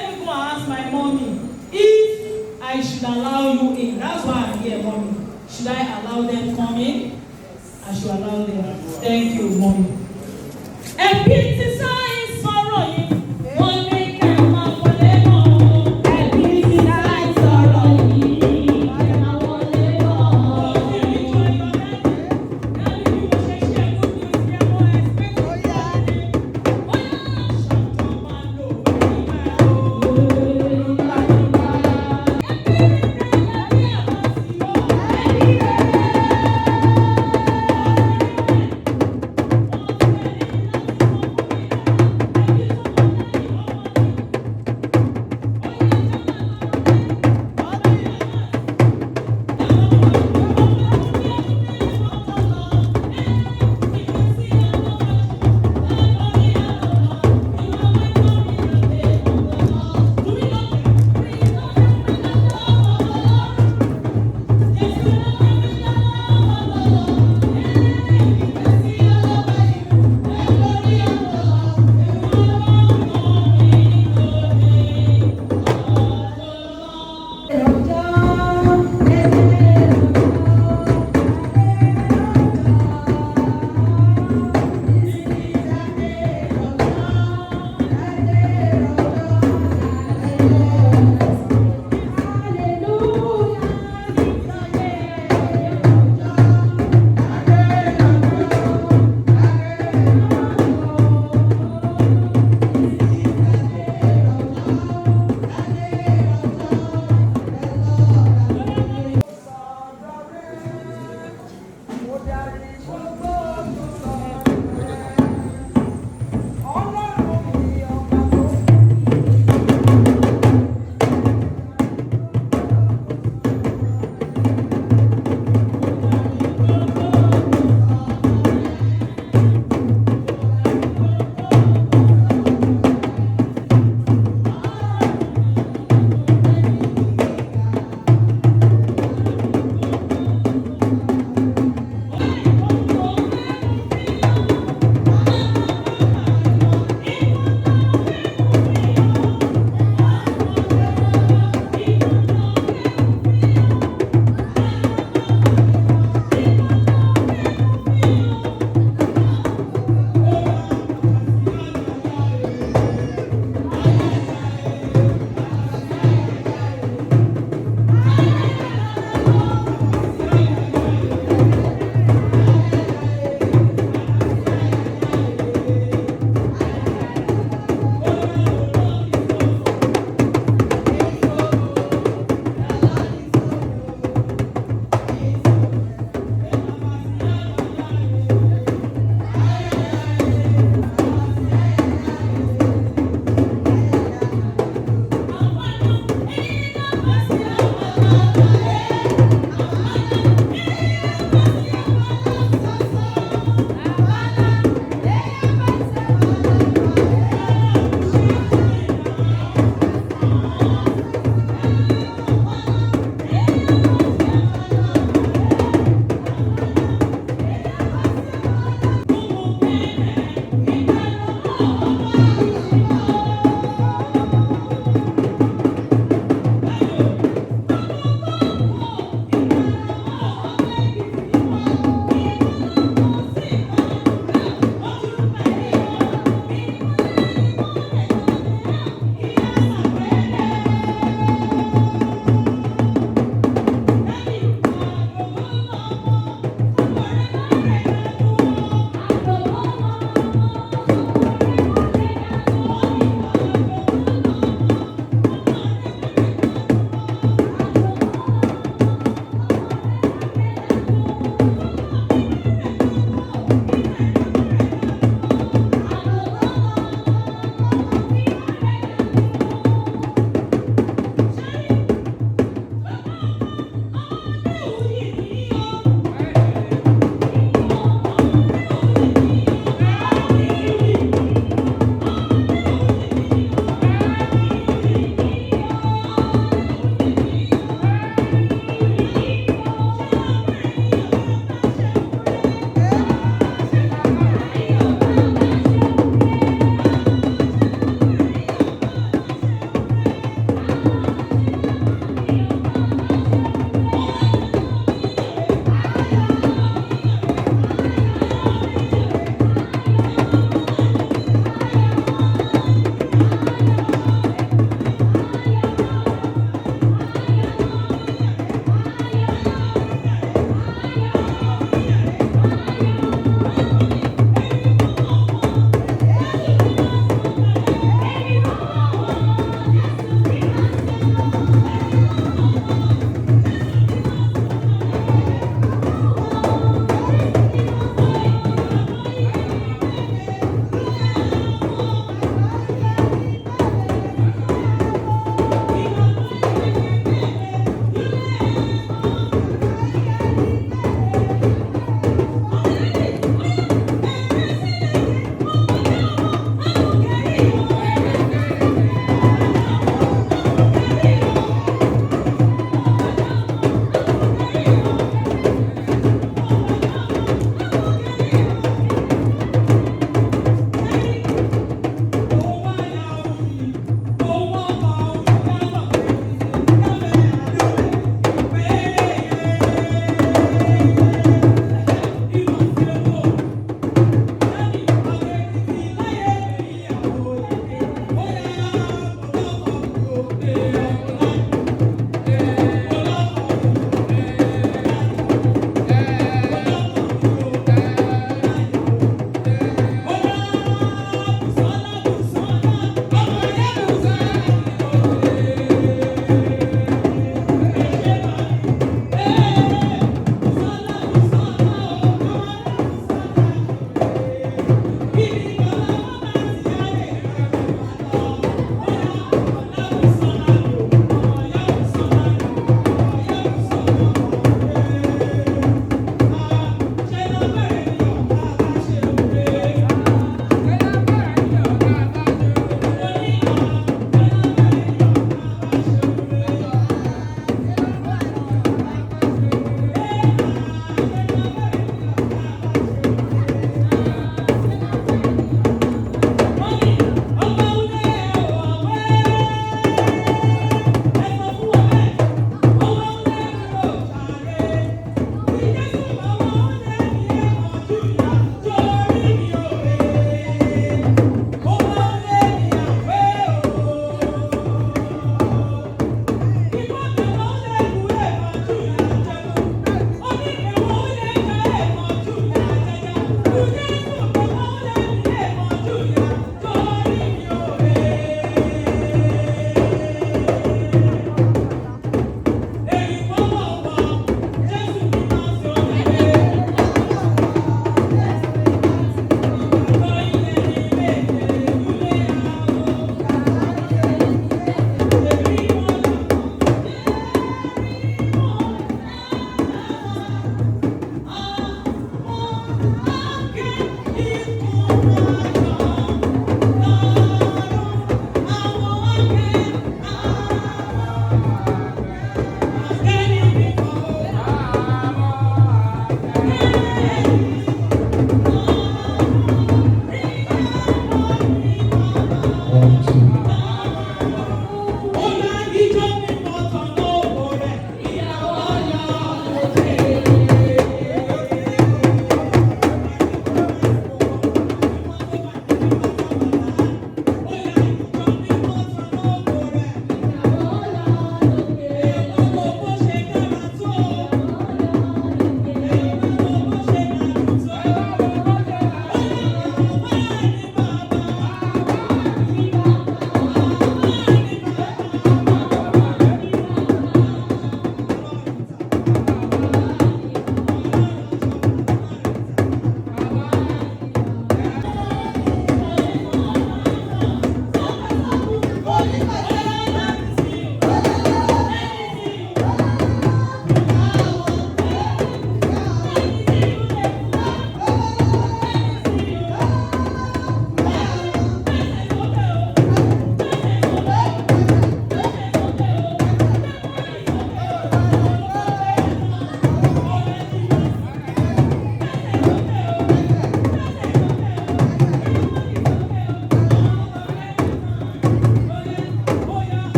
let me go and ask my mommy if I should allow you in. That's why I'm here, mommy. Should I allow them come in? I should allow them. Thank you, mommy. Ẹbí ti sáyé sọ̀rọ̀ yìí, wọ́n ní kẹ́ ẹ̀ máa wọlé bọ̀. Ẹbí ti sáyé sọ̀rọ̀ yìí, kẹ́ ẹ̀ máa wọlé bọ̀.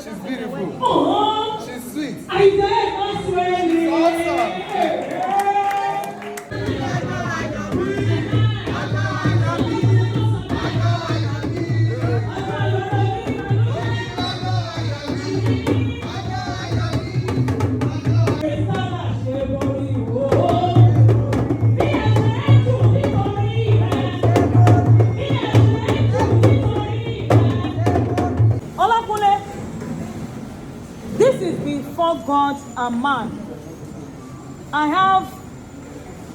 She's beautiful. She's sweet. I dare not swear it. This is before God and man. I have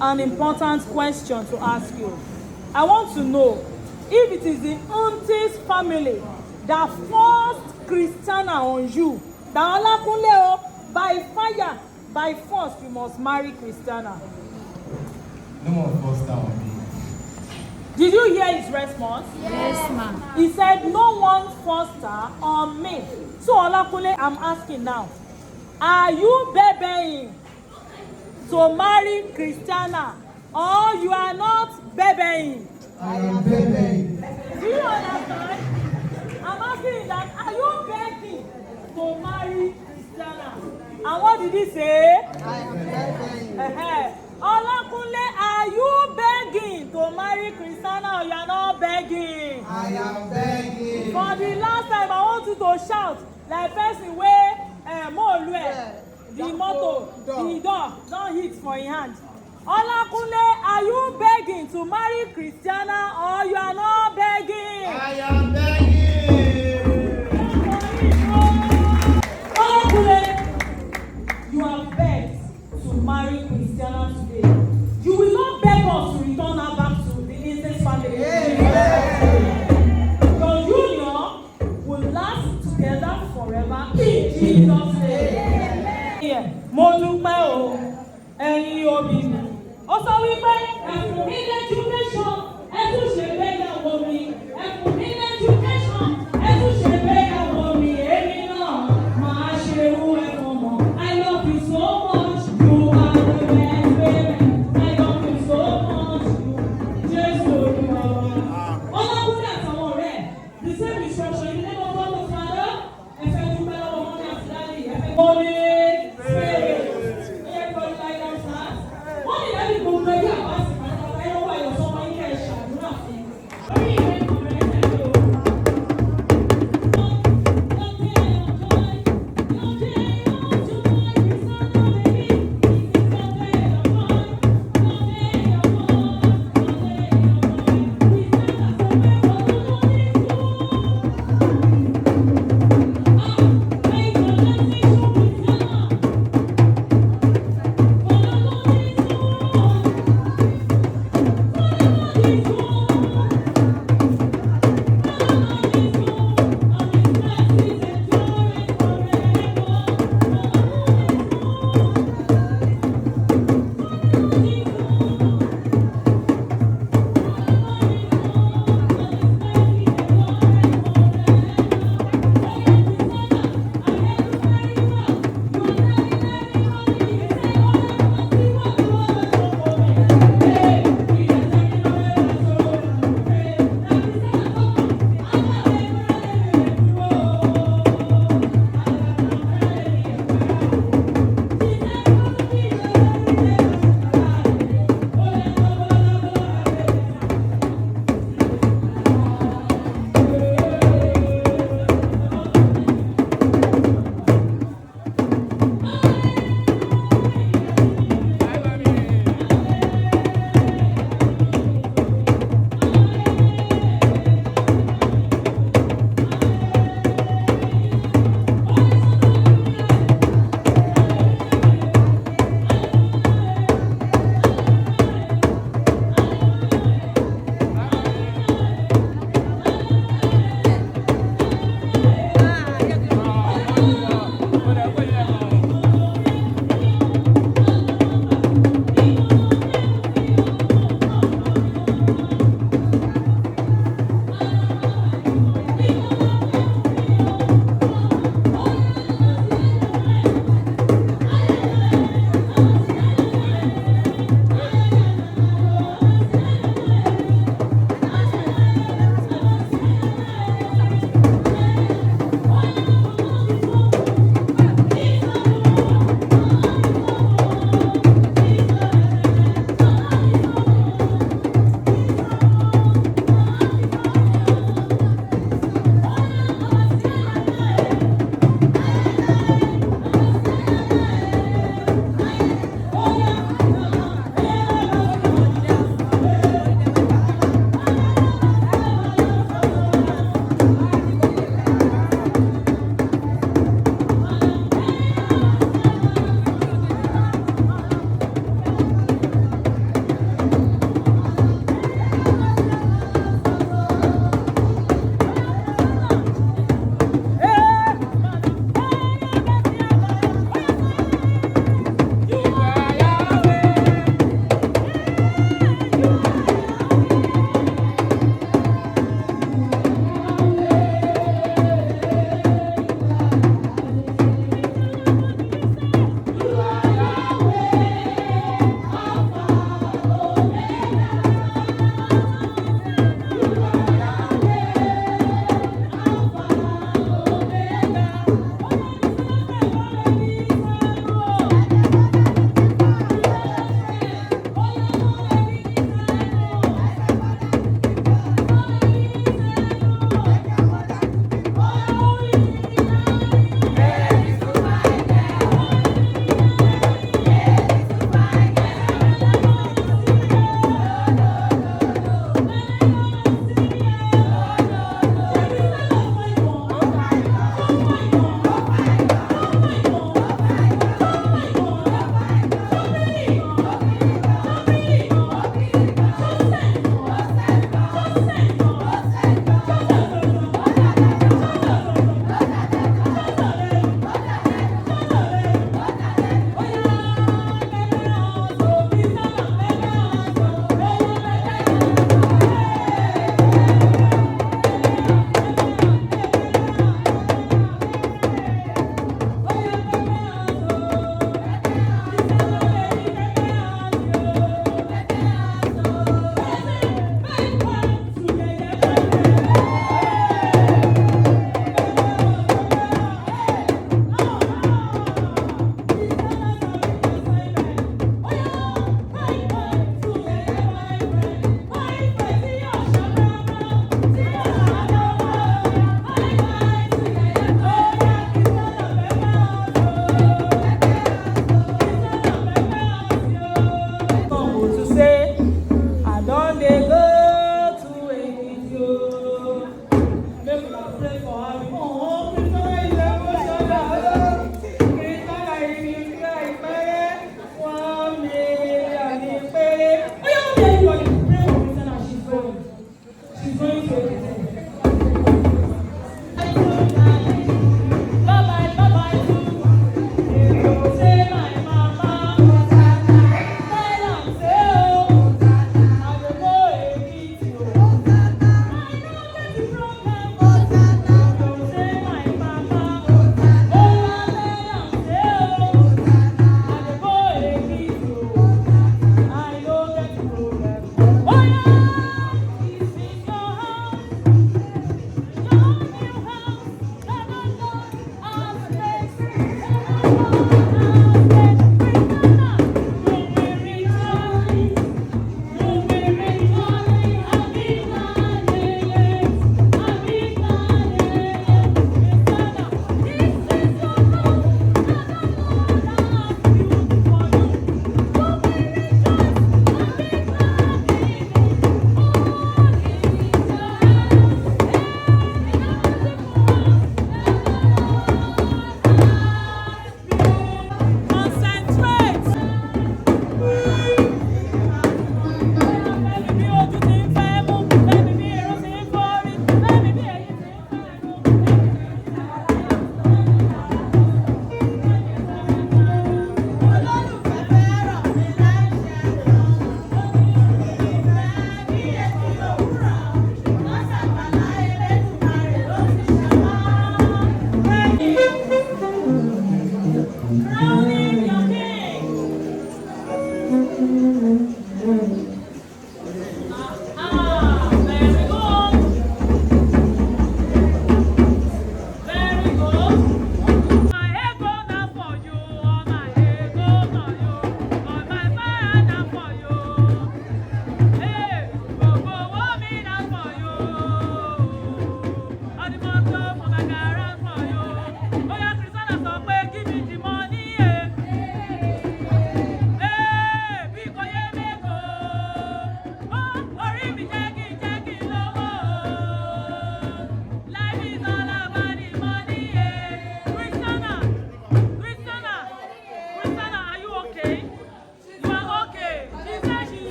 an important question to ask you. I want to know if it is the auntie's family that forced Christiana on you. That Olakunle, by fire, by force, you must marry Christiana. No one forced her on me. Did you hear his response? Yes, ma'am. He said, no one forced her on me. So Olakunle, I'm asking now, are you begging to marry Christiana or you are not begging? I am begging. Do you understand? I'm asking that, are you begging to marry Christiana? And what did he say? I am begging. Olakunle, are you begging to marry Christiana or you are not begging? I am begging. For the last time, I want you to shout like person wey the motor, the door don hit for im hand. Olakunle, are you begging to marry Christiana or you are not begging? I am begging. Olakunle, you have begged to marry Christiana today. You will not beg us to return her back to the incest family. Your union will last together forever in Jesus' name. Mo dúpẹ́ o, ẹ̀yin òbí mi. Ó sọ wípé ẹ̀fún mi lẹ́júkéṣọ̀n, ẹ tún ṣe gbéyàwó mi. Ẹ̀fún mi lẹ́júkéṣọ̀n, ẹ tún ṣe gbéyàwó mi. Èmi náà máa ṣe irú ẹ̀fọn mọ̀. I love you so much, you are the best baby. I love you so much, you just so you are. Olakunle àtàwọn ọ̀rẹ́ the same instruction.